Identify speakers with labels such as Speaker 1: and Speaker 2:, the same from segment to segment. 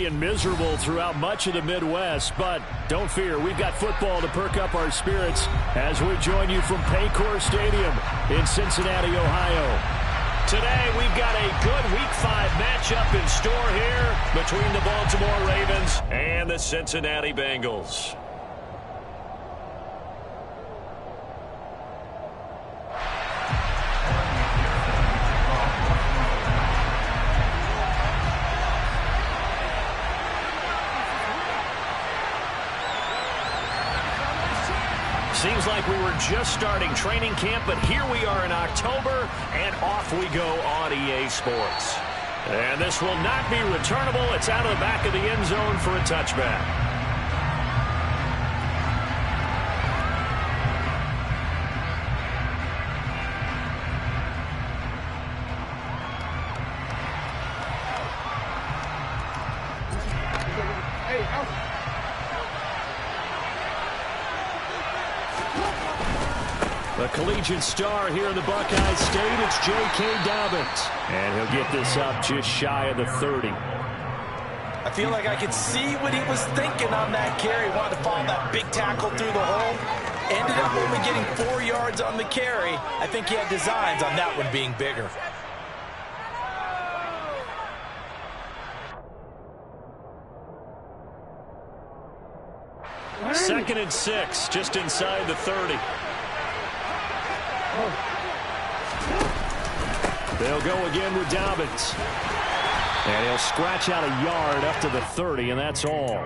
Speaker 1: and miserable throughout much of the Midwest, but don't fear, we've got football to perk up our spirits as we join you from Paycor Stadium in Cincinnati, Ohio. Today, we've got a good Week 5 matchup in store here between the Baltimore Ravens and the Cincinnati Bengals. Seems like we were just starting training camp, but here we are in October, and off we go on EA Sports. And this will not be returnable. It's out of the back of the end zone for a touchback. The collegiate star here in the Buckeye State, it's J.K. Dobbins. And he'll get this up just shy of the 30.
Speaker 2: I feel like I could see what he was thinking on that carry. Wanted to follow that big tackle through the hole. Ended up only getting 4 yards on the carry. I think he had designs on that one being bigger.
Speaker 1: Second and 6, just inside the 30. They'll go again with Dobbins. And he'll scratch out a yard up to the 30, and that's all.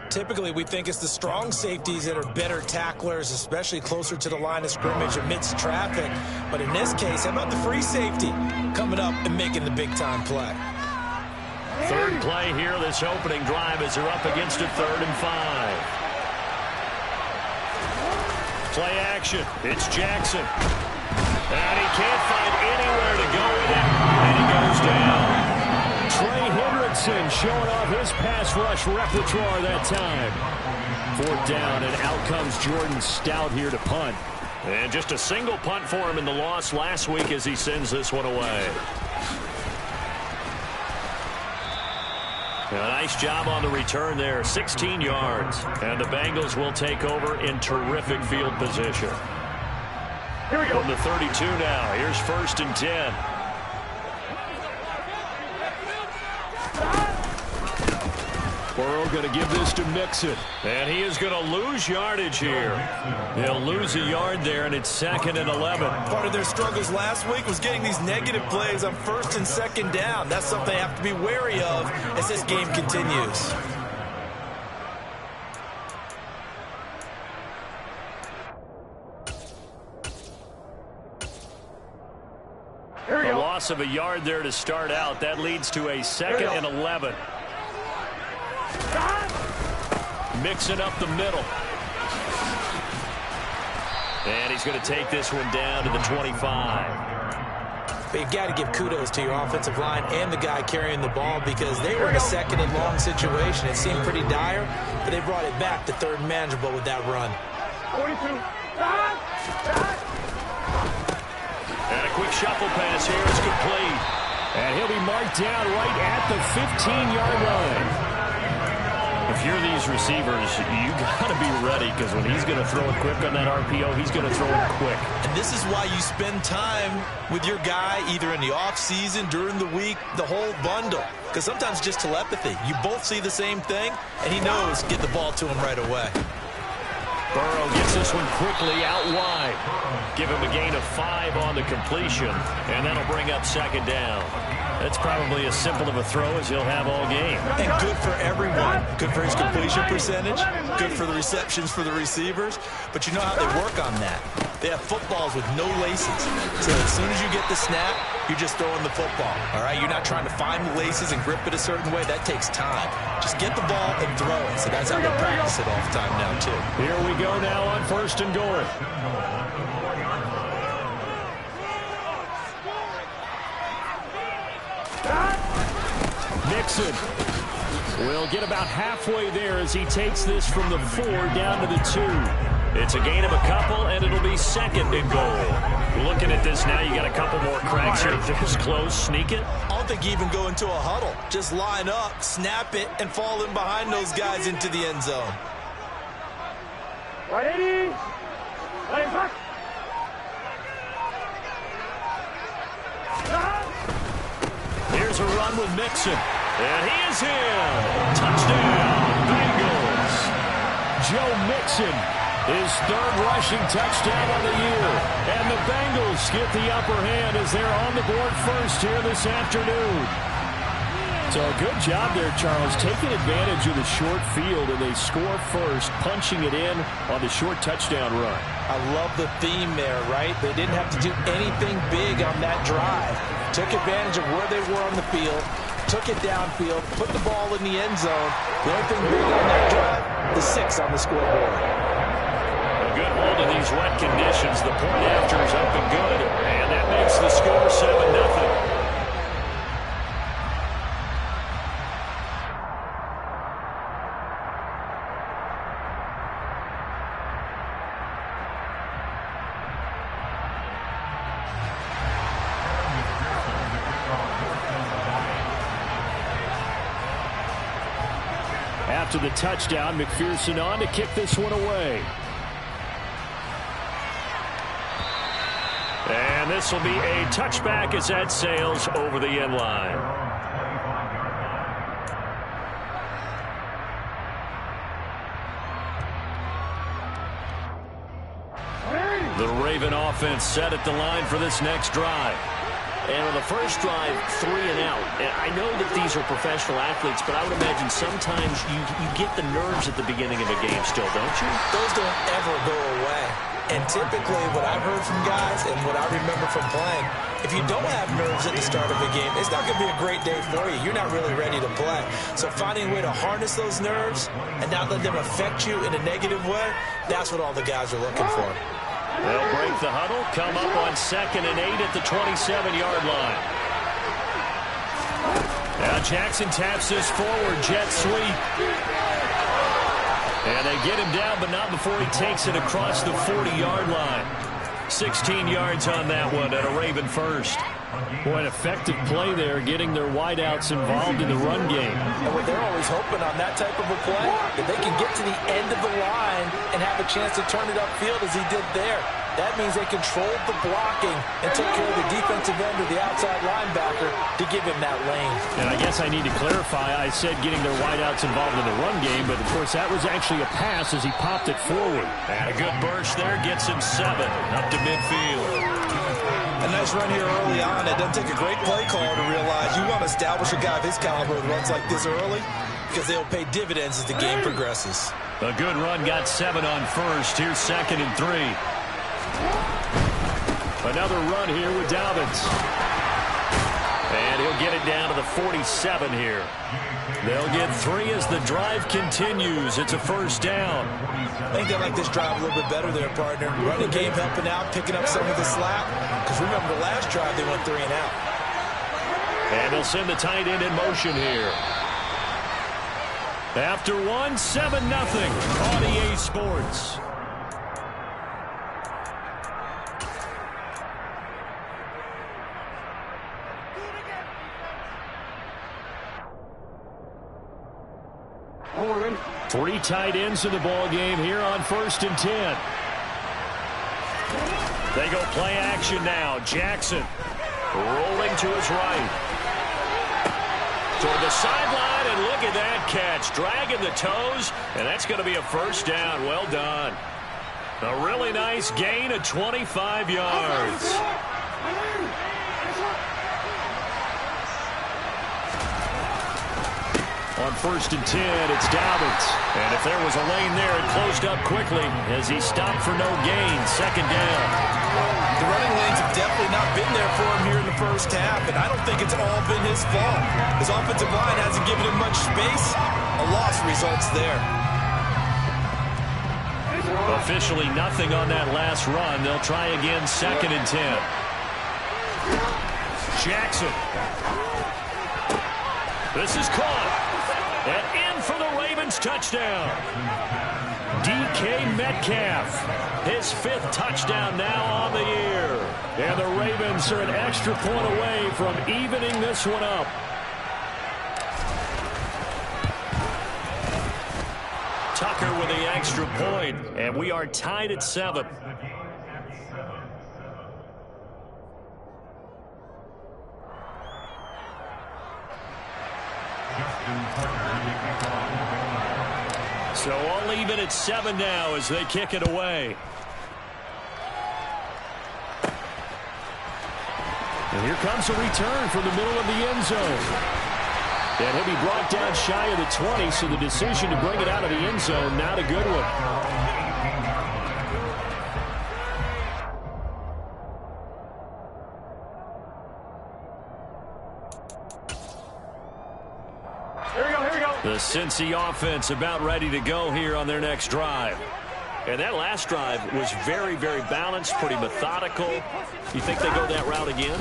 Speaker 2: Typically, we think it's the strong safeties that are better tacklers, especially closer to the line of scrimmage amidst traffic. But in this case, how about the free safety coming up and making the big-time play?
Speaker 1: Third play here, this opening drive as they're up against a 3rd and 5. Play action. It's Jackson. And he can't find anywhere to go with it. And he goes down. Trey Hendrickson showing off his pass rush repertoire that time. 4th down, and out comes Jordan Stout here to punt. And just a single punt for him in the loss last week as he sends this one away. A nice job on the return there, 16 yards. And the Bengals will take over in terrific field position. Here we go. From the 32 now, here's 1st and 10. Burrow going to give this to Mixon. And he is going to lose yardage here. He'll lose a yard there, and it's 2nd and 11.
Speaker 2: Part of their struggles last week was getting these negative plays on 1st and 2nd down. That's something they have to be wary of as this game continues.
Speaker 1: A loss of a yard there to start out. That leads to a 2nd and 11. Mixing up the middle. And he's going to take this one down to the 25.
Speaker 2: But you've got to give kudos to your offensive line and the guy carrying the ball because they were in a 2nd and long situation. It seemed pretty dire, but they brought it back to 3rd and manageable with that run.
Speaker 3: 42.
Speaker 1: And a quick shuffle pass here is complete. And he'll be marked down right at the 15-yard line. If you're these receivers, you got to be ready because when he's going to throw it quick on that RPO, he's going to throw it quick.
Speaker 2: And this is why you spend time with your guy either in the offseason, during the week, the whole bundle. Because sometimes just telepathy. You both see the same thing, and he knows get the ball to him right away.
Speaker 1: Burrow gets this one quickly out wide. Give him a gain of 5 on the completion, and that'll bring up 2nd down. That's probably as simple of a throw as he'll have all game.
Speaker 2: And good for everyone. Good for his completion percentage. Good for the receptions for the receivers. But you know how they work on that. They have footballs with no laces. So as soon as you get the snap, you're just throwing the football. All right? You're not trying to find the laces and grip it a certain way. That takes time. Just get the ball and throw it. So that's how they practice it all the time now, too.
Speaker 1: Here we go now on 1st and goal. Mixon will get about halfway there as he takes this from the 4 down to the 2. It's a gain of a couple, and it'll be second and goal. Looking at this now, you got a couple more cracks here. This close, sneak it.
Speaker 2: I don't think you even go into a huddle. Just line up, snap it, and fall in behind those guys into the end zone.
Speaker 1: Here's a run with Mixon. And he is in. Touchdown, Bengals. Joe Mixon, his third rushing touchdown of the year. And the Bengals get the upper hand as they're on the board first here this afternoon. So a good job there, Charles, taking advantage of the short field, and they score first, punching it in on the short touchdown run.
Speaker 2: I love the theme there, right? They didn't have to do anything big on that drive. Took advantage of where they were on the field, took it downfield, put the ball in the end zone. The only thing big on that drive, the 6 on the scoreboard.
Speaker 1: A good hold in these wet conditions. The point after is up and good, and that makes the score 7-0. After the touchdown, McPherson on to kick this one away. And this will be a touchback as that sails over the end line. The Raven offense set at the line for this next drive. And on the first drive, 3 and out. And I know that these are professional athletes, but I would imagine sometimes you get the nerves at the beginning of a game still, don't you?
Speaker 2: Those don't ever go away. And typically what I've heard from guys and what I remember from playing, if you don't have nerves at the start of a game, it's not going to be a great day for you. You're not really ready to play. So finding a way to harness those nerves and not let them affect you in a negative way, that's what all the guys are looking for.
Speaker 1: They'll break the huddle, come up on 2nd and 8 at the 27-yard line. Now Jackson taps this forward, jet sweep. And they get him down, but not before he takes it across the 40-yard line. 16 yards on that one at a Raven first. Boy, an effective play there, getting their wideouts involved in the run game.
Speaker 2: And what they're always hoping on that type of a play, that they can get to the end of the line and have a chance to turn it upfield as he did there. That means they controlled the blocking and took care of the defensive end or the outside linebacker to give him that lane. And
Speaker 1: I guess I need to clarify, I said getting their wideouts involved in the run game, but of course that was actually a pass as he popped it forward. And a good burst there gets him 7 up to midfield.
Speaker 2: A nice run here early on. It doesn't take a great play caller to realize you want to establish a guy of his caliber who runs like this early because they'll pay dividends as the game progresses.
Speaker 1: A good run got 7 on first. Here's 2nd and 3. Another run here with Dobbins. And he'll get it down to the 47 here. They'll get 3 as the drive continues. It's a first down.
Speaker 2: I think they like this drive a little bit better there, partner. Running game helping out, picking up some of the slack. Because remember, the last drive they went 3 and out.
Speaker 1: And they'll send the tight end in motion here. After 1, 7-0 on EA Sports. Three tight ends in the ball game here on 1st and 10. They go play action now. Jackson rolling to his right. Toward the sideline, and look at that catch. Dragging the toes, and that's going to be a first down. Well done. A really nice gain of 25 yards. On 1st and 10, it's Dobbins. And if there was a lane there, it closed up quickly as he stopped for no gain. 2nd down.
Speaker 2: The running lanes have definitely not been there for him here in the first half, and I don't think it's all been his fault. His offensive line hasn't given him much space. A loss results there.
Speaker 1: Officially nothing on that last run. They'll try again 2nd and 10. Jackson. This is caught. And in for the Ravens touchdown. DK Metcalf, his 5th touchdown now on the year. And the Ravens are an extra point away from evening this one up. Tucker with the extra point, and we are tied at 7. So all even at 7 now as they kick it away. And here comes a return from the middle of the end zone. And he'll be brought down shy of the 20, so the decision to bring it out of the end zone, not a good one. The Cincy offense about ready to go here on their next drive. And that last drive was very, very balanced, pretty methodical. You think they go that route again?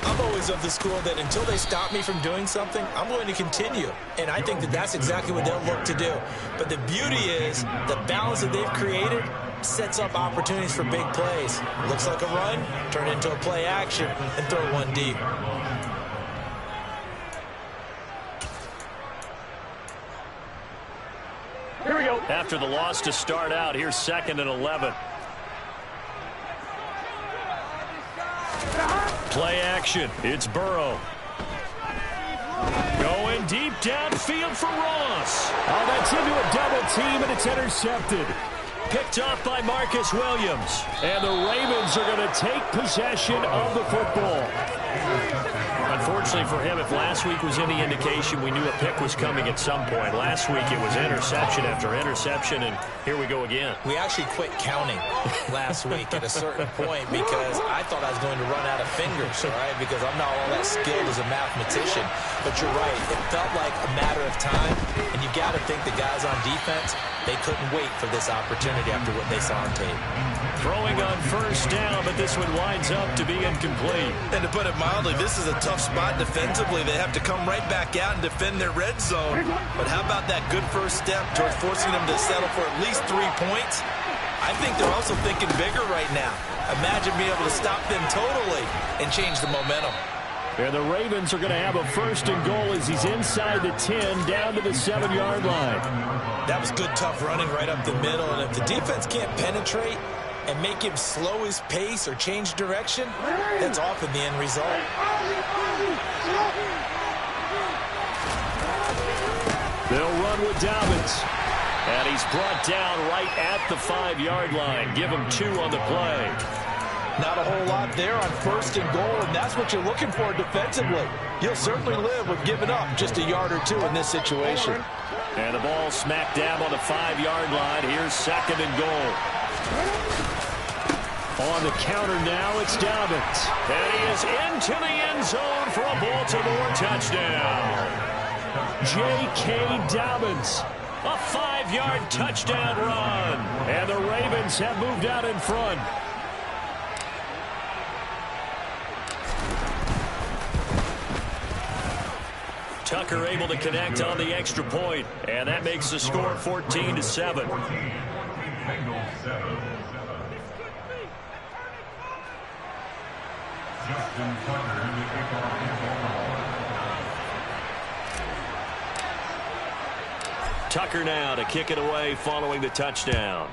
Speaker 2: I'm always of the school that until they stop me from doing something, I'm going to continue. And I think that that's exactly what they'll look to do. But the beauty is the balance that they've created sets up opportunities for big plays. Looks like a run, turn it into a play action, and throw one deep.
Speaker 1: Here we go. After the loss to start out, here's 2nd and 11. Play action. It's Burrow. Going deep downfield for Ross. Oh, that's into a double team, and it's intercepted. Picked off by Marcus Williams. And the Ravens are going to take possession of the football. Unfortunately for him, if last week was any indication, we knew a pick was coming at some point. Last week it was interception after interception, and here we go again.
Speaker 2: We actually quit counting last week at a certain point because I thought I was going to run out of fingers, all right, because I'm not all that skilled as a mathematician. But you're right. It felt like a matter of time, and you got to think the guys on defense, they couldn't wait for this opportunity after what they saw on tape.
Speaker 1: Throwing on 1st down, but this one winds up to be incomplete.
Speaker 3: And to put it mildly, this is a tough spot defensively. They have to come right back out and defend their red zone. But how about that good first step towards forcing them to settle for at least 3 points? I think they're also thinking bigger right now. Imagine being able to stop them totally and change the momentum.
Speaker 1: And the Ravens are going to have a 1st and goal as he's inside the 10, down to the 7-yard line.
Speaker 2: That was good, tough running right up the middle. And if the defense can't penetrate and make him slow his pace or change direction, that's often the end result.
Speaker 1: They'll run with Dobbins. And he's brought down right at the 5-yard line. Give him 2 on the play.
Speaker 4: Not a whole lot there on 1st and goal, and that's what you're looking for defensively. You'll certainly live with giving up just a yard or 2 in this situation.
Speaker 1: And the ball smack dab on the 5-yard line. Here's 2nd and goal. On the counter now, it's Dobbins. And he is into the end zone for a Baltimore touchdown. J.K. Dobbins. A 5-yard touchdown run. And the Ravens have moved out in front. Tucker able to connect on the extra point, and that makes the score 14-7. Tucker now to kick it away following the touchdown.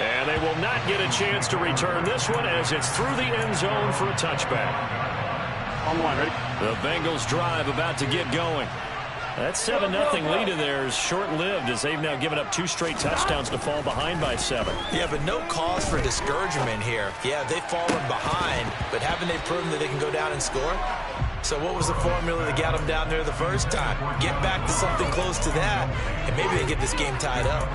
Speaker 1: And they will not get a chance to return this one as it's through the end zone for a touchback. On the line, ready? The Bengals drive about to get going. That 7-0 lead in there is short-lived as they've now given up 2 straight touchdowns to fall behind by 7.
Speaker 2: Yeah, but no cause for discouragement here. Yeah, they've fallen behind, but haven't they proven that they can go down and score? So what was the formula that got them down there the first time? Get back to something close to that, and maybe they get this game tied up.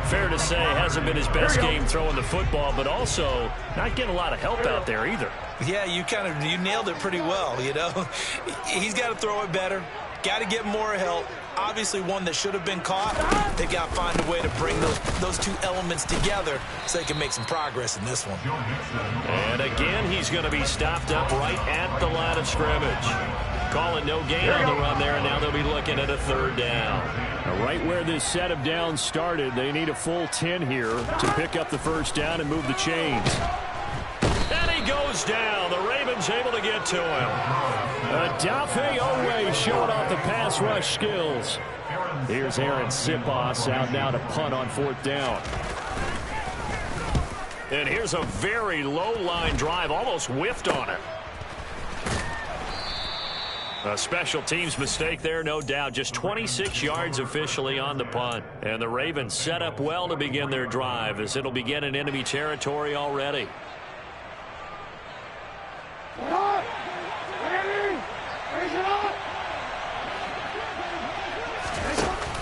Speaker 1: Fair to say, hasn't been his best game throwing the football, but also not getting a lot of help out there either.
Speaker 2: Yeah, you nailed it pretty well, you know. He's got to throw it better. Got to get more help. Obviously one that should have been caught. They got to find a way to bring those 2 elements together so they can make some progress in this one.
Speaker 1: And again, he's going to be stopped up right at the line of scrimmage. Calling no gain on the run there, and now they'll be looking at a third down. Now, right where this set of downs started, they need a full 10 here to pick up the first down and move the chains. And he goes down. The Ravens able to get to him. Adafe Owe showing off the pass rush skills. Here's Aaron Sipos out now to punt on fourth down. And here's a very low-line drive, almost whiffed on it. A special teams mistake there, no doubt. Just 26 yards officially on the punt. And the Ravens set up well to begin their drive as it'll begin in enemy territory already.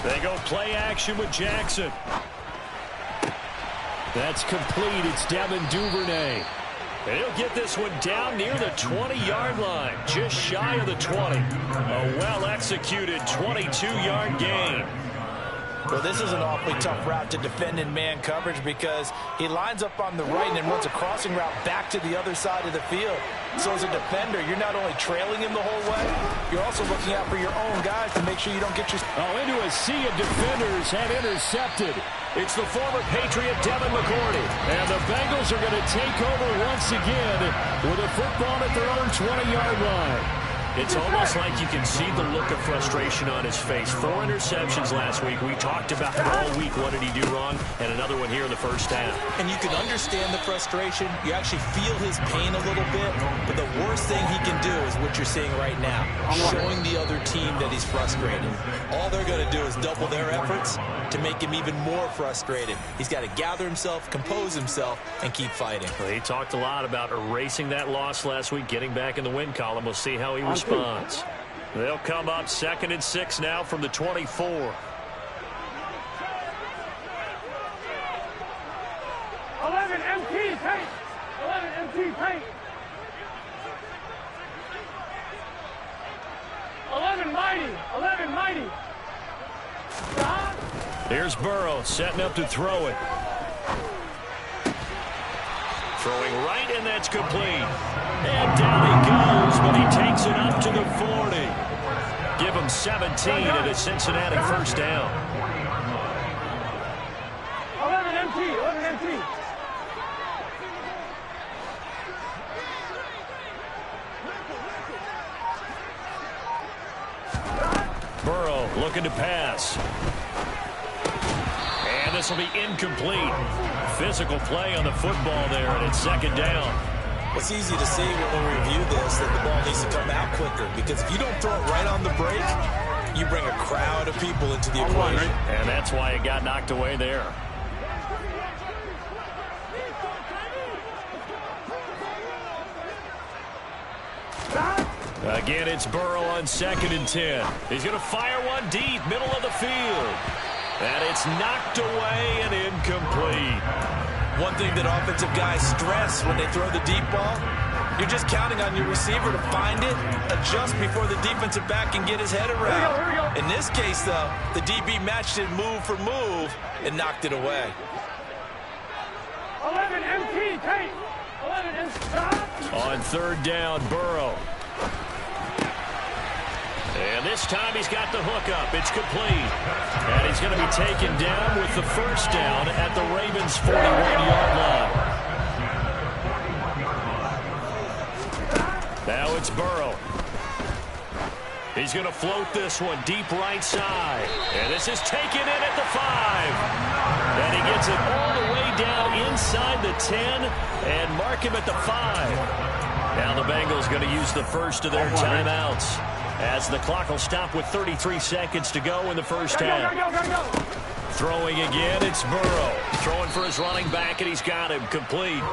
Speaker 1: They go play action with Jackson. That's complete. It's Devin Duvernay. And he'll get this one down near the 20-yard line, just shy of the 20. A well-executed 22-yard gain.
Speaker 4: Well, this is an awfully tough route to defend in man coverage because he lines up on the right and then runs a crossing route back to the other side of the field. So as a defender, you're not only trailing him the whole way, you're also looking out for your own guys to make sure you don't get your...
Speaker 1: Into a sea of defenders and intercepted. It's the former Patriot Devin McCourty. And the Bengals are going to take over once again with a football at their own 20-yard line. It's almost like you can see the look of frustration on his face. 4 interceptions last week. We talked about it all week. What did he do wrong? And another one here in the first half.
Speaker 2: And you can understand the frustration. You actually feel his pain a little bit. But the worst thing he can do is what you're seeing right now, showing the other team that he's frustrated. All they're going to do is double their efforts to make him even more frustrated. He's got to gather himself, compose himself, and keep fighting.
Speaker 1: Well, he talked a lot about erasing that loss last week, getting back in the win column. We'll see how he responds. They'll come up 2nd and 6 now from the 24.
Speaker 5: 11 MT paint. 11 MT paint. 11 mighty. 11 mighty.
Speaker 1: Here's Burrow setting up to throw it. Throwing right, and that's complete. And down he goes, but he takes it up to the 40. Give him 17 and a Cincinnati first down.
Speaker 5: 11 MT, 11 MT.
Speaker 1: Burrow looking to pass. And this will be incomplete. Physical play on the football there, and it's 2nd down.
Speaker 2: It's easy to see when we review this that the ball needs to come out quicker, because if you don't throw it right on the break, you bring a crowd of people into the equation.
Speaker 1: And that's why it got knocked away there. Again, it's Burrow on 2nd and 10. He's going to fire one deep, middle of the field. And it's knocked away and incomplete.
Speaker 2: One thing that offensive guys stress when they throw the deep ball, you're just counting on your receiver to find it, adjust before the defensive back can get his head around. In this case, though, the DB matched it move for move and knocked it away.
Speaker 5: 11 MT paint. 11 MT.
Speaker 1: On 3rd down, Burrow. And this time he's got the hook up. It's complete. And he's going to be taken down with the first down at the Ravens' 41-yard line. Now it's Burrow. He's going to float this one deep right side. And this is taken in at the 5. And he gets it all the way down inside the 10 and mark him at the 5. Now the Bengals going to use the first of their timeouts, as the clock will stop with 33 seconds to go in the first half. Throwing again, it's Burrow. Throwing for his running back, and he's got him complete.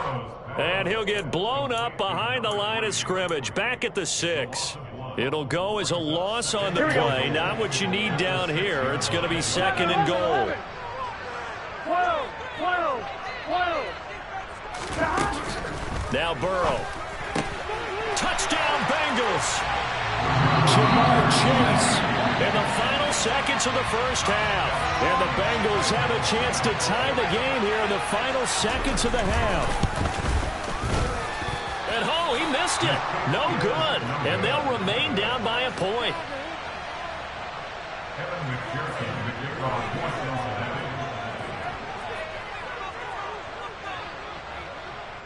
Speaker 1: And he'll get blown up behind the line of scrimmage, back at the 6. It'll go as a loss on the play. Not what you need down here. It's going to be 2nd and goal.
Speaker 5: 12.
Speaker 1: Now Burrow. Touchdown, Bengals. Jamar Chase in the final seconds of the first half. And the Bengals have a chance to tie the game here in the final seconds of the half. And he missed. missed it. No good. And they'll remain down by a point.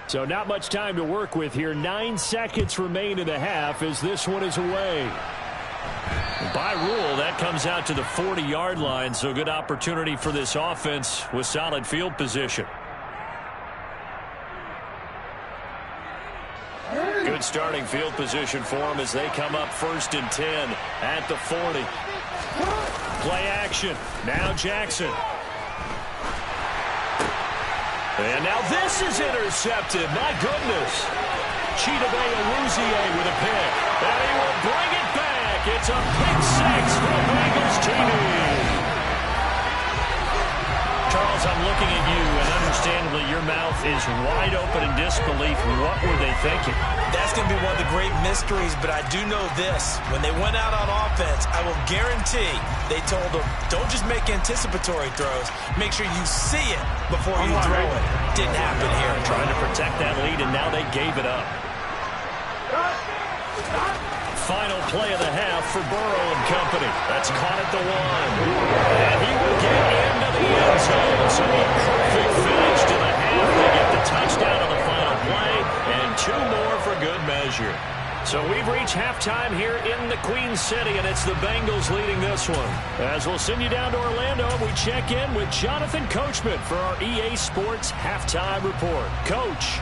Speaker 1: So not much time to work with here. 9 seconds remain in the half as this one is away. By rule, that comes out to the 40-yard line, so good opportunity for this offense with solid field position. Good starting field position for them as they come up 1st and 10 at the 40. Play action. Now Jackson. And now this is intercepted. My goodness. Chidobe Awuzie with a pick. And he will bring it back. It's a pick 6 for the Bengals TV. Charles, I'm looking at you, and understandably your mouth is wide open in disbelief. What were they thinking?
Speaker 4: That's going to be one of the great mysteries, but I do know this. When they went out on offense, I will guarantee they told them, don't just make anticipatory throws. Make sure you see it before you throw it. Didn't happen here.
Speaker 1: Trying to protect that lead, and now they gave it up. Final play of the half for Burrow and company. That's caught at the 1. And he will get into the end zone. So a perfect finish to the half. They get the touchdown on the final play, and 2 more for good measure. So we've reached halftime here in the Queen City, and it's the Bengals leading this one. As we'll send you down to Orlando, we check in with Jonathan Coachman for our EA Sports Halftime Report. Coach.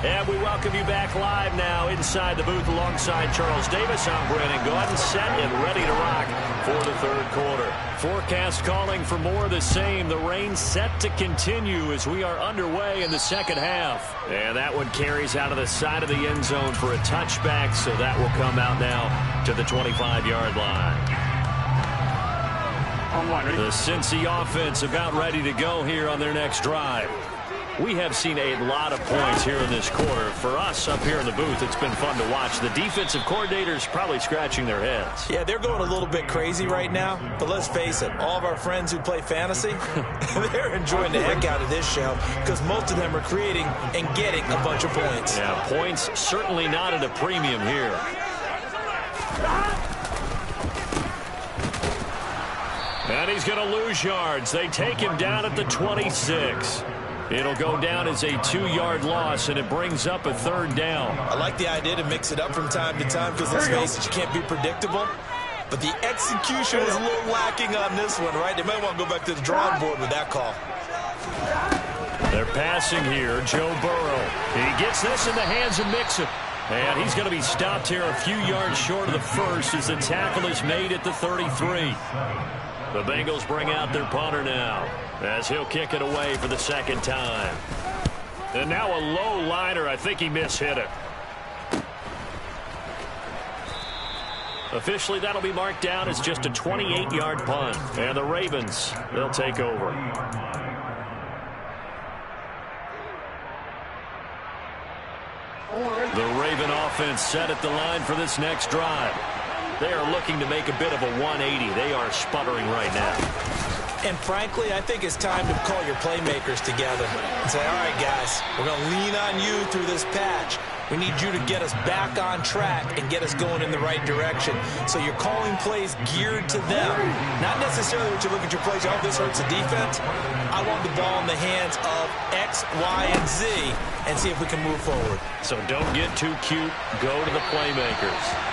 Speaker 1: And we welcome you back live now inside the booth alongside Charles Davis. I'm Brandon Gaudin, set and ready to rock for the 3rd quarter. Forecast calling for more of the same. The rain set to continue as we are underway in the 2nd half. And that one carries out of the side of the end zone for a touchback, so that will come out now to the 25-yard line. The Cincy offense about ready to go here on their next drive. We have seen a lot of points here in this quarter. For us up here in the booth, it's been fun to watch. The defensive coordinators probably scratching their heads.
Speaker 4: Yeah, they're going a little bit crazy right now. But let's face it, all of our friends who play fantasy, they're enjoying the heck out of this show because most of them are creating and getting a bunch of points.
Speaker 1: Yeah, points certainly not at a premium here. And he's going to lose yards. They take him down at the 26. It'll go down as a 2-yard loss, and it brings up a 3rd down.
Speaker 4: I like the idea to mix it up from time to time because, let's face it, you can't be predictable. But the execution was a little lacking on this one, right? They might want to go back to the drawing board with that call.
Speaker 1: They're passing here. Joe Burrow. He gets this in the hands of Mixon. And he's going to be stopped here a few yards short of the 1st as the tackle is made at the 33. The Bengals bring out their punter now as he'll kick it away for the 2nd time. And now a low liner. I think he mishit it. Officially, that'll be marked down as just a 28-yard punt. And the Ravens, they'll take over. The Raven offense set at the line for this next drive. They are looking to make a bit of a 180. They are sputtering right now.
Speaker 4: And frankly, I think it's time to call your playmakers together and say, all right, guys, we're going to lean on you through this patch. We need you to get us back on track and get us going in the right direction. So you're calling plays geared to them. Not necessarily what you look at your plays, oh, this hurts the defense. I want the ball in the hands of X, Y, and Z and see if we can move forward.
Speaker 1: So don't get too cute. Go to the playmakers.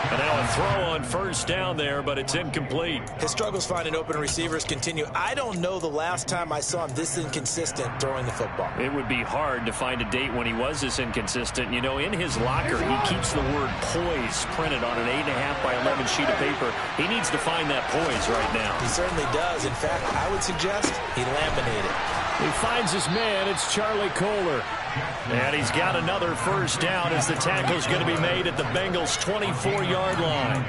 Speaker 1: And now a throw on 1st down there, but it's incomplete.
Speaker 4: His struggles finding open receivers continue. I don't know the last time I saw him this inconsistent throwing the football.
Speaker 1: It would be hard to find a date when he was this inconsistent. You know, in his locker, he keeps the word poise printed on an 8.5 by 11 sheet of paper. He needs to find that poise right now.
Speaker 4: He certainly does. In fact, I would suggest he laminated.
Speaker 1: He finds his man. It's Charlie Kohler. And he's got another 1st down as the tackle's going to be made at the Bengals' 24-yard line.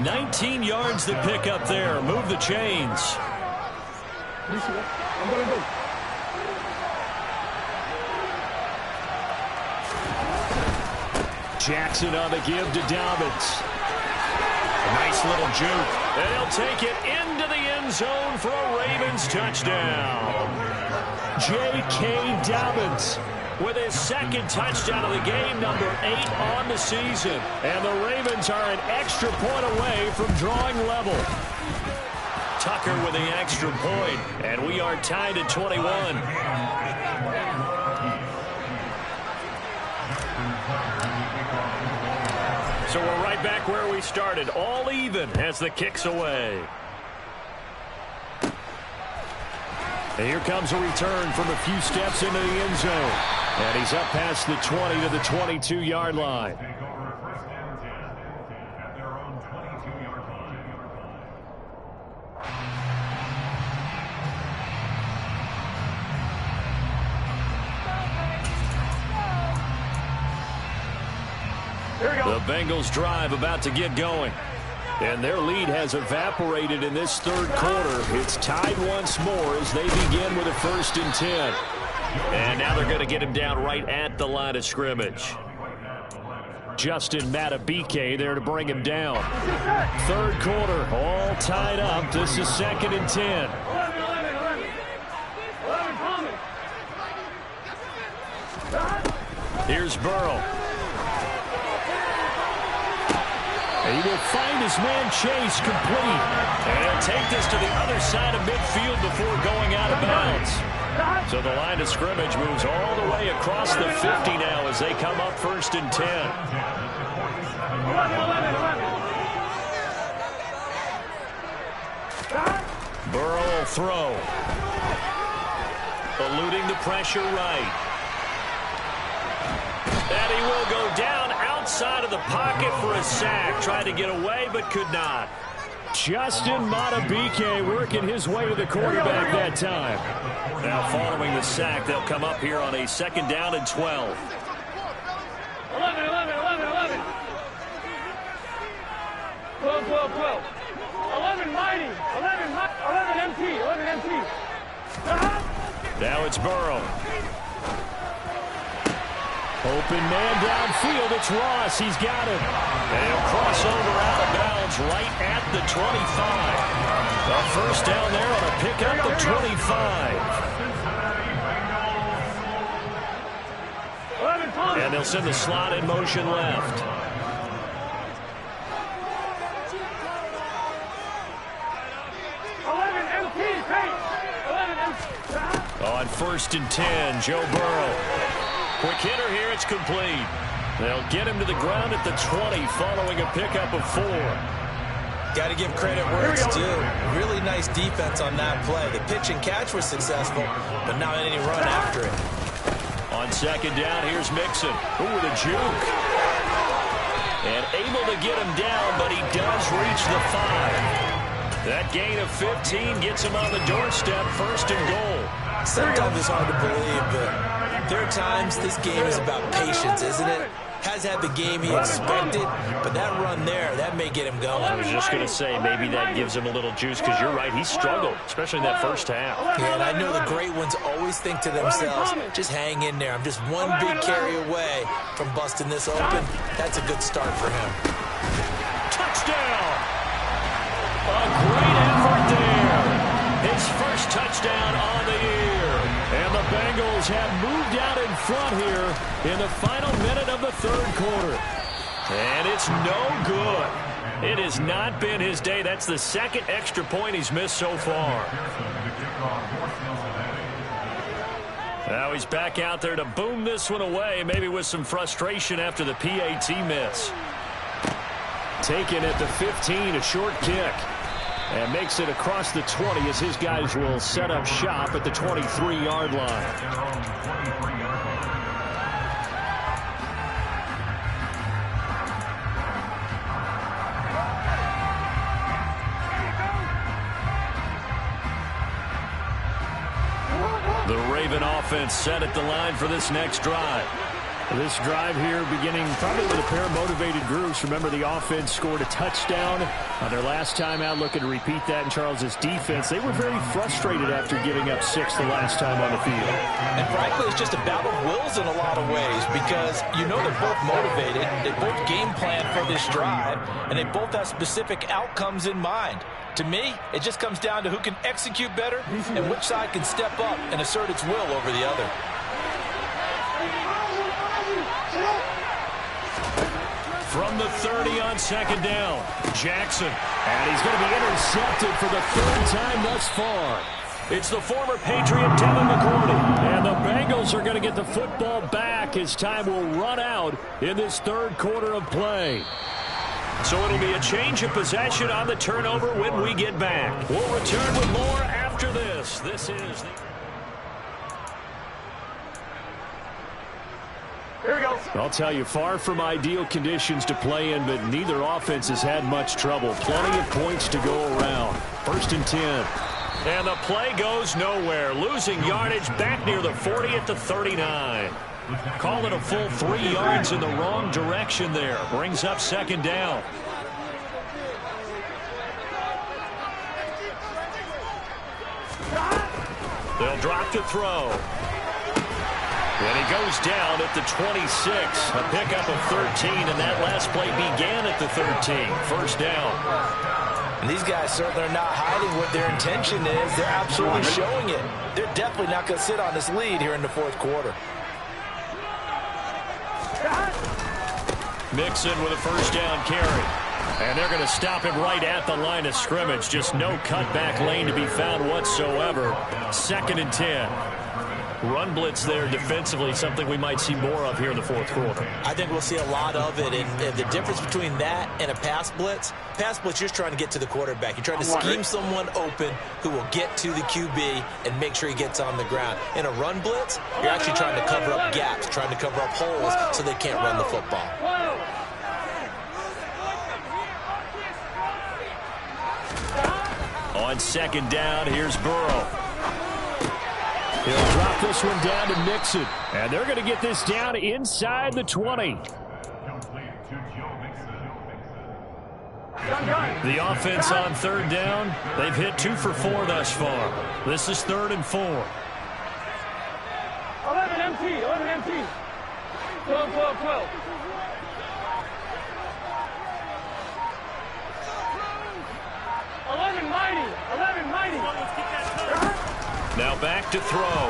Speaker 1: 19 yards to pick up there. Move the chains. Jackson on the give to Dobbins. A nice little juke. And he'll take it into the end zone for a Ravens touchdown. J.K. Dobbins with his second touchdown of the game, number 8 on the season. And the Ravens are an extra point away from drawing level. Tucker with the extra point, and we are tied at 21. So we're right back where we started, all even as the kick's away. And here comes a return from a few steps into the end zone. And he's up past the 20 to the 22-yard line. The Bengals drive about to get going. And their lead has evaporated in this third quarter. It's tied once more as they begin with a 1st and 10. And now they're going to get him down right at the line of scrimmage. Justin Matabike there to bring him down. Third quarter, all tied up. This is 2nd and 10. Here's Burrow. He will find his man Chase complete. And he'll take this to the other side of midfield before going out of bounds. So the line of scrimmage moves all the way across the 50 now as they come up 1st and 10. Burrow will throw. Eluding the pressure right. And he will go down outside of the pocket for a sack. Tried to get away, but could not. Justin Matabike working his way to the quarterback that time. Now following the sack, they'll come up here on a 2nd down and 12.
Speaker 5: 11. 12. 11 mighty. 11 MT. 11 MT.
Speaker 1: Now it's Burrow. Open man downfield. It's Ross. He's got it. And he'll cross over out of bounds right at the 25. A 1st down there on a pickup of 25. And they'll send the slot in motion left. On 1st and 10, Joe Burrow. Quick hitter here, it's complete. They'll get him to the ground at the 20 following a pickup of 4.
Speaker 2: Got to give credit where it's due. Really nice defense on that play. The pitch and catch was successful, but not any run after it.
Speaker 1: On 2nd down, here's Mixon. Ooh, with a juke. And able to get him down, but he does reach the 5. That gain of 15 gets him on the doorstep, 1st and goal.
Speaker 2: Sometimes it's hard to believe, but there are times this game is about patience, isn't it? Has had the game he expected, but that run there, that may get him going.
Speaker 1: I was just going to say, maybe that gives him a little juice, because you're right, he struggled, especially in that 1st half.
Speaker 2: Yeah, and I know the great ones always think to themselves, just hang in there. I'm just one big carry away from busting this open. That's a good start for him.
Speaker 1: Touchdown! A great effort there. His 1st touchdown on the year. And the Bengals have moved out in front here in the final minute of the 3rd quarter. And it's no good. It has not been his day. That's the 2nd extra point he's missed so far. Now he's back out there to boom this one away, maybe with some frustration after the PAT miss. Taken at the 15, a short kick. And makes it across the 20 as his guys will set up shop at the 23-yard line. The Raven offense set at the line for this next drive. This drive here beginning probably with a pair of motivated groups. Remember, the offense scored a touchdown on their last time out, looking to repeat that in Charles' defense. They were very frustrated after giving up 6 the last time on the field.
Speaker 4: And frankly, it's just a battle of wills in a lot of ways because you know they're both motivated. They both game plan for this drive, and they both have specific outcomes in mind. To me, it just comes down to who can execute better and which side can step up and assert its will over the other.
Speaker 1: From the 30 on second down, Jackson. And he's going to be intercepted for the 3rd time thus far. It's the former Patriot Devin McCourty. And the Bengals are going to get the football back as time will run out in this 3rd quarter of play. So it'll be a change of possession on the turnover when we get back. We'll return with more after this. This is the...
Speaker 5: Here we go.
Speaker 1: I'll tell you, far from ideal conditions to play in, but neither offense has had much trouble. Plenty of points to go around. 1st and 10. And the play goes nowhere. Losing yardage back near the 40 at the 39. Call it a full 3 yards in the wrong direction there. Brings up 2nd down. They'll drop to throw. And he goes down at the 26. A pickup of 13, and that last play began at the 13. 1st down.
Speaker 4: And these guys certainly are not hiding what their intention is. They're absolutely showing it. They're definitely not going to sit on this lead here in the 4th quarter.
Speaker 1: Mixon with a 1st down carry. And they're going to stop him right at the line of scrimmage. Just no cutback lane to be found whatsoever. 2nd and 10. Run blitz there defensively, something we might see more of here in the 4th quarter.
Speaker 2: I think we'll see a lot of it, and the difference between that and a pass blitz, you're just trying to get to the quarterback. You're trying to scheme someone open who will get to the QB and make sure he gets on the ground. In a run blitz, you're actually trying to cover up gaps, trying to cover up holes so they can't run the football.
Speaker 1: On 2nd down, here's Burrow. He'll drop this one down to Mixon. And they're going to get this down inside the 20. The offense on 3rd down. They've hit 2 for 4 thus far. This is 3rd and 4.
Speaker 5: 11 MT, 11 MT. 12, 12, 12. Mighty.
Speaker 1: Now back to throw.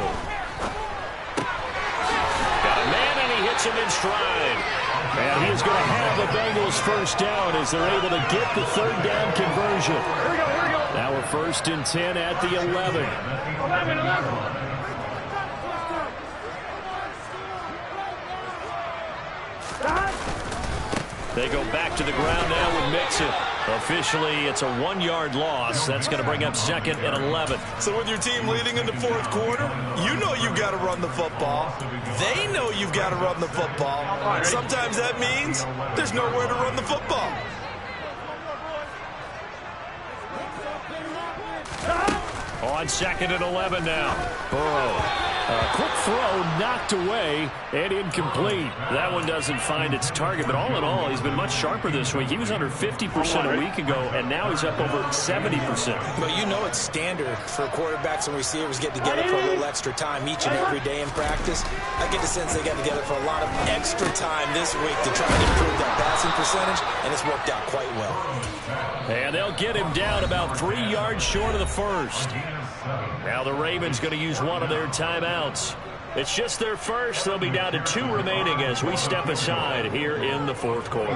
Speaker 1: Got a man, and he hits him in stride. And he is going to have the Bengals 1st down as they're able to get the 3rd down conversion.
Speaker 5: Here we go.
Speaker 1: Now we're 1st and 10 at the 11.
Speaker 5: 11.
Speaker 1: They go back to the ground now with Mixon. Officially, it's a 1-yard loss. That's going to bring up 2nd and 11.
Speaker 2: So with your team leading into 4th quarter, you know you've got to run the football. They know you've got to run the football. Sometimes that means there's nowhere to run the football.
Speaker 1: On 2nd and 11 now. Burrow. A quick throw knocked away and incomplete. That one doesn't find its target, but all in all, he's been much sharper this week. He was under 50% a week ago, and now he's up over 70%.
Speaker 2: But you know it's standard for quarterbacks and receivers get together for a little extra time each and every day in practice. I get the sense they got together for a lot of extra time this week to try and improve that passing percentage, and it's worked out quite well.
Speaker 1: And they'll get him down about 3 yards short of the 1st. Now the Ravens going to use one of their timeouts. It's just their first. They'll be down to 2 remaining as we step aside here in the 4th quarter.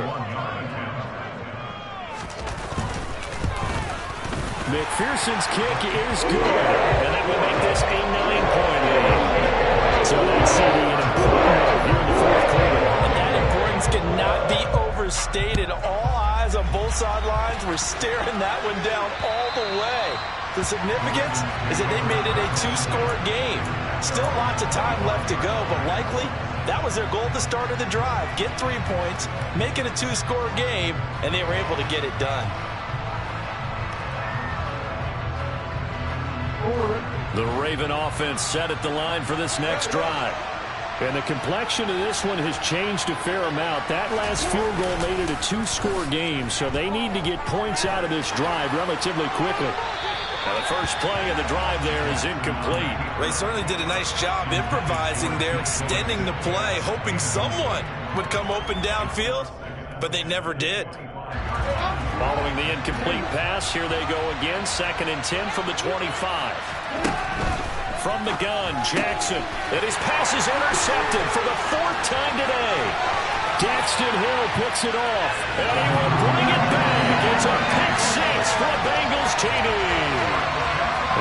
Speaker 1: McPherson's kick is good, and that will make this a 9-point lead. So that's an improvement here in the 4th quarter.
Speaker 4: And that importance cannot be overstated. All eyes on both sidelines were staring that one down all the way. The significance is that they made it a 2-score game. Still lots of time left to go, but likely that was their goal at the start of the drive. Get 3 points, make it a 2-score game, and they were able to get it done.
Speaker 1: The Raven offense set at the line for this next drive. And the complexion of this one has changed a fair amount. That last field goal made it a 2-score game, so they need to get points out of this drive relatively quickly.
Speaker 3: Now the first play of the drive there is incomplete. They certainly did a nice job improvising there, extending the play, hoping someone would come open downfield, but they never did.
Speaker 1: Following the incomplete pass, here they go again, 2nd and 10 from the 25. From the gun, Jackson, and his pass is intercepted for the 4th time today. Daxton Hill picks it off, and he will bring it back. It's a pick 6 for the Bengals TD.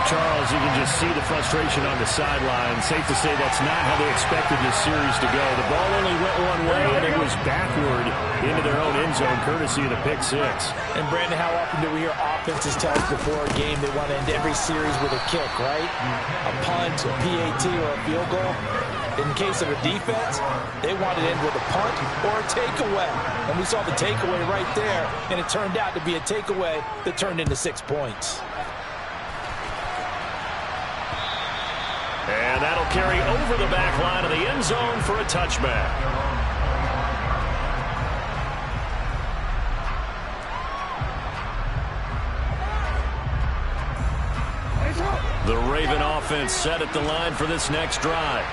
Speaker 1: Charles, you can just see the frustration on the sideline. Safe to say that's not how they expected this series to go. The ball only went one way, and it was backward into their own end zone, courtesy of the pick 6.
Speaker 4: And, Brandon, how often do we hear offenses tell us before a game they want to end every series with a kick, right? A punt, a PAT, or a field goal. In case of a defense, they want to end with a punt or a takeaway. And we saw the takeaway right there, and it turned out to be a takeaway that turned into 6 points.
Speaker 1: And that'll carry over the back line of the end zone for a touchback. The Raven offense set at the line for this next drive.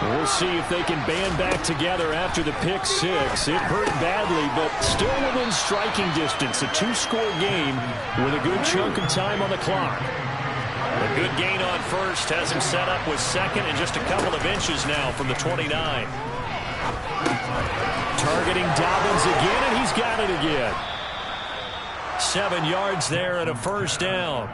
Speaker 1: We'll see if they can band back together after the pick 6. It hurt badly, but still within striking distance. A 2-score game with a good chunk of time on the clock. A good gain on first has him set up with 2nd and just a couple of inches now from the 29. Targeting Dobbins again, and he's got it again. 7 yards there and a 1st down.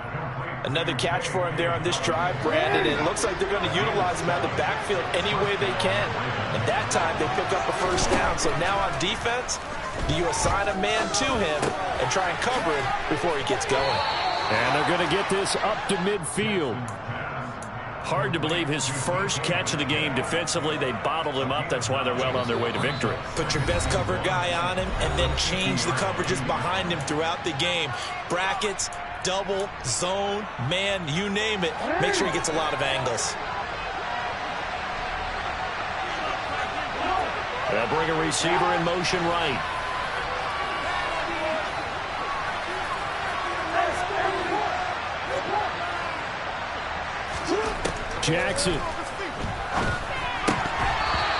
Speaker 4: Another catch for him there on this drive, Brandon. It looks like they're going to utilize him out of the backfield any way they can. And that time they pick up a 1st down. So now on defense, do you assign a man to him and try and cover him before he gets going?
Speaker 1: And they're going to get this up to midfield. Hard to believe his first catch of the game defensively. They bottled him up. That's why they're well on their way to victory.
Speaker 2: Put your best cover guy on him and then change the coverages behind him throughout the game. Brackets, double, zone, man, you name it. Make sure he gets a lot of angles.
Speaker 1: They'll bring a receiver in motion right. Jackson.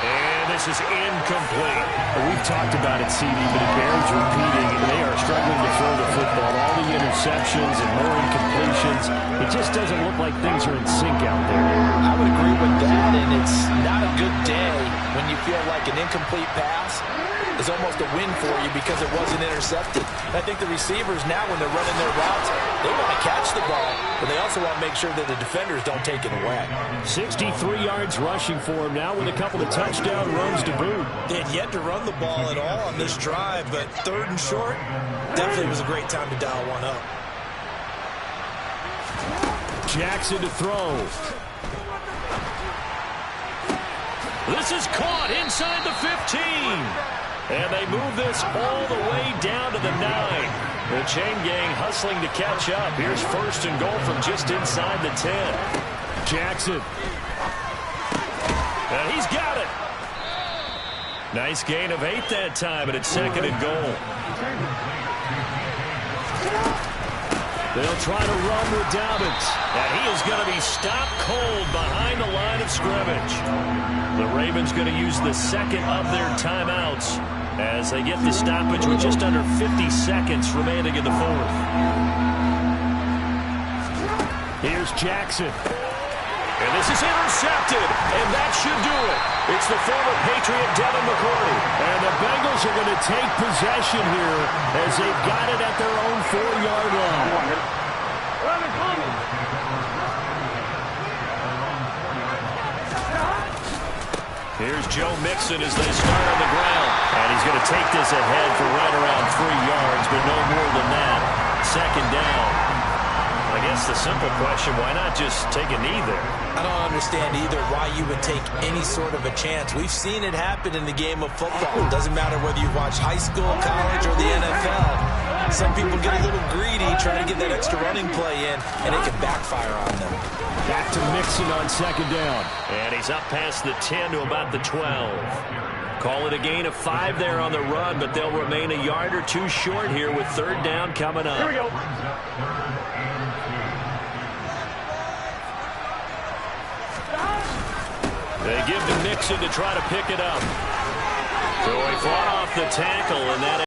Speaker 1: And this is incomplete. We've talked about it, CD, but it bears repeating. They are struggling to throw the football. All the interceptions and more incompletions. It just doesn't look like things are in sync out there.
Speaker 4: I would agree with that, and it's not a good day when you feel like an incomplete pass is almost a win for you because it wasn't intercepted. And I think the receivers now, when they're running their routes, they want to catch the ball, but they also want to make sure that the defenders don't take it away.
Speaker 1: 63 yards rushing for him now with a couple of touchdown runs to boot.
Speaker 2: They had yet to run the ball at all on this drive, but 3rd and short definitely was a great time to dial one up.
Speaker 1: Jackson to throw. This is caught inside the 15. And they move this all the way down to the 9. The chain gang hustling to catch up. Here's 1st and goal from just inside the 10. Jackson. And he's got it. Nice gain of 8 that time, but it's 2nd and goal. They'll try to run with Dobbins. And he is going to be stopped cold behind the line of scrimmage. The Ravens going to use the 2nd of their timeouts as they get the stoppage with just under 50 seconds remaining in the 4th. Here's Jackson. And this is intercepted, and that should do it. It's the former Patriot Devin McCourty. And the Bengals are going to take possession here as they've got it at their own 4-yard line. Here's Joe Mixon as they start on the ground. And he's going to take this ahead for right around 3 yards, but no more than that. 2nd down. I guess the simple question, why not just take a knee there?
Speaker 2: I don't understand either why you would take any sort of a chance. We've seen it happen in the game of football. It doesn't matter whether you watch high school, college, or the NFL. Some people get a little greedy
Speaker 3: try to get that extra running play in, and it can backfire on them.
Speaker 1: Back to Mixon on second down. And he's up past the 10 to about the 12. Call it a gain of 5 there on the run, but they'll remain a yard or two short here with third down coming up.
Speaker 5: Here we go.
Speaker 1: They give to Mixon to try to pick it up. So he fought off the tackle, and that